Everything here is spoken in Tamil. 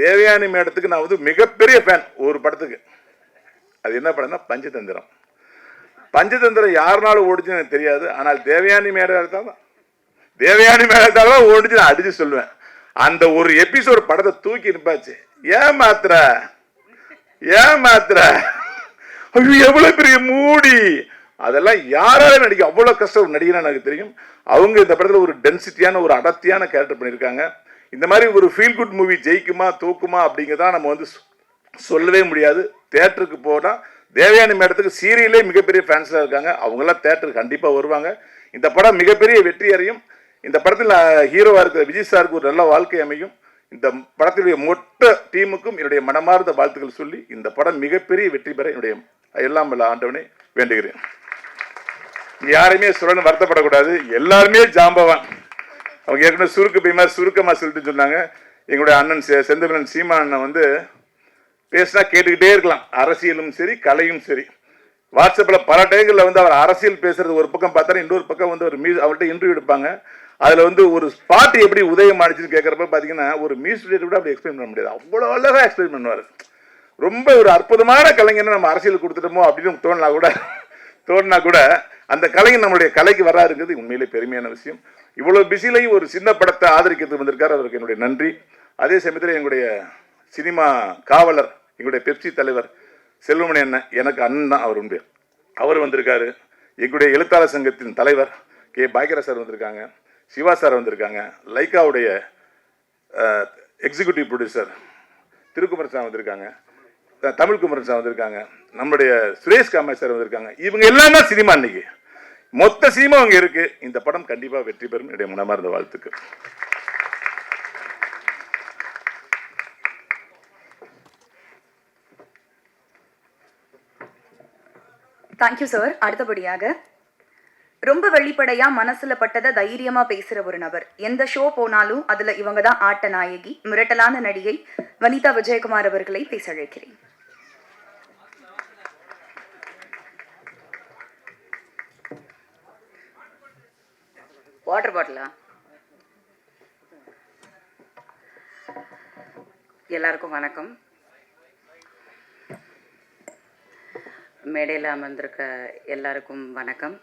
தேவயானி மேடத்துக்கு நான் வந்து மிகப்பெரிய ஃபேன் ஒரு படத்துக்கு. அது என்ன படம்னா பஞ்சதந்திரம். பஞ்சதந்திரம் யாருனாலும் ஓடிச்சுன்னு எனக்கு தெரியாது. ஆனால் தேவயானி மேடத்தால் தான் ஓடிச்சு நான் அடிச்சு சொல்லுவேன். அந்த ஒரு எபிசோடு படத்தை தூக்கி நிப்பாச்சு. ஏன் மாத்திர எவ்வளவு பெரிய மூடி, அதெல்லாம் யாரால நடிக்க அவ்வளவு கஷ்டம் நடிகனா எனக்கு தெரியும். அவங்க இந்த படத்துல ஒரு டென்சிட்டியான ஒரு அடர்த்தியான கேரக்டர் பண்ணியிருக்காங்க. இந்த மாதிரி ஒரு ஃபீல் குட் மூவி ஜெயிக்குமா தூக்குமா அப்படிங்கிறதா நம்ம வந்து சொல்லவே முடியாது. தேட்டருக்கு போனால் தேவயானி மேடத்துக்கு சீரியலே மிகப்பெரிய ஃபேன்ஸாக இருக்காங்க. அவங்கெல்லாம் தேட்டருக்கு கண்டிப்பாக வருவாங்க. இந்த படம் மிகப்பெரிய வெற்றி அடையும். இந்த படத்தில் ஹீரோவாக இருக்கிற விஜய் சாருக்கு ஒரு நல்ல வாழ்க்கை அமையும். இந்த படத்தினுடைய மொத்த டீமுக்கும் என்னுடைய மனமார்ந்த வாழ்த்துக்கள் சொல்லி இந்த படம் மிகப்பெரிய வெற்றி பெற என்னுடைய எல்லாம் வல்ல ஆண்டவனை வேண்டுகிறேன். யாரையுமே சொல்லணும் வருத்தப்படக்கூடாது. எல்லாருமே ஜாம்பவான். அவங்க ஏற்கனவே சுருக்கமாக சொல்லிட்டு சொன்னாங்க. எங்களுடைய அண்ணன் செந்தமிழன் சீமா அண்ணன் வந்து பேசினா கேட்டுக்கிட்டே இருக்கலாம். அரசியலும் சரி கலையும் சரி. வாட்ஸ்அப்பில் பல டைங்களில் வந்து அவர் அரசியல் பேசுறது ஒரு பக்கம் பார்த்தா இன்னொரு பக்கம் வந்து ஒரு அவர்கிட்ட இன்டர்வியூ எடுப்பாங்க. அதில் வந்து ஒரு பாட்டு எப்படி உதயம் ஆனிச்சுன்னு கேட்குறப்ப பார்த்தீங்கன்னா ஒரு மியூசிக் கூட அப்படி எக்ஸ்பிளைன் பண்ண முடியாது. அவ்வளோ அழகாக எக்ஸ்பிளைன் பண்ணுவார். ரொம்ப ஒரு அற்புதமான கலைஞர் நம்ம அரசியல் கொடுத்துட்டோமோ அப்படின்னு தோணுனா கூட அந்த கலைஞர் நம்மளுடைய கலைக்கு வராருங்கிறது உண்மையிலே பெருமையான விஷயம். இவ்வளோ பிஸிலையும் ஒரு சின்ன படத்தை ஆதரிக்கிறதுக்கு வந்திருக்காரு. அவருக்கு என்னுடைய நன்றி. அதே சமயத்தில் எங்களுடைய சினிமா காவலர் எங்களுடைய பெப்சி தலைவர் செல்வமணி அண்ணன் எனக்கு அண்ணன் தான். அவர் உண்டு. அவர் வந்திருக்காரு. எங்களுடைய எழுத்தாளர் சங்கத்தின் தலைவர் கே பாக்யராஜ் சார் வந்திருக்காங்க. சிவா சார் வந்திருக்காங்க. லைக்காவுடைய எக்ஸிக்யூட்டிவ் ப்ரொடியூசர் திருக்குமரன் சார் வந்திருக்காங்க. தமிழ் குமரன் சார் வந்திருக்காங்க. நம்முடைய சுரேஷ் காமாய் சார் வந்திருக்காங்க. இவங்க எல்லாமே சினிமா இன்னைக்கு மொத்த சினிமா அங்கே இருக்கு. இந்த படம் கண்டிப்பாக வெற்றி பெறும். என்னுடைய மனமார்ந்த வாழ்த்துக்கு. Thank you sir. அடுத்தபடியாக ரொம்ப வெளிப்படையா மனசுல பட்டதை தைரியமா பேசுற ஒரு நபர். எந்த ஷோ போனாலும் அதுல இவங்க தான் ஆட்ட நாயகி, மிரட்டலான நடிகை வனிதா விஜயகுமார் அவர்களை பேச அழைக்கிறேன். வாட்டர் பாட்டிலா? எல்லாருக்கும் வணக்கம். மேடையில் அமர்ந்திருக்க எல்லாருக்கும் வணக்கம்.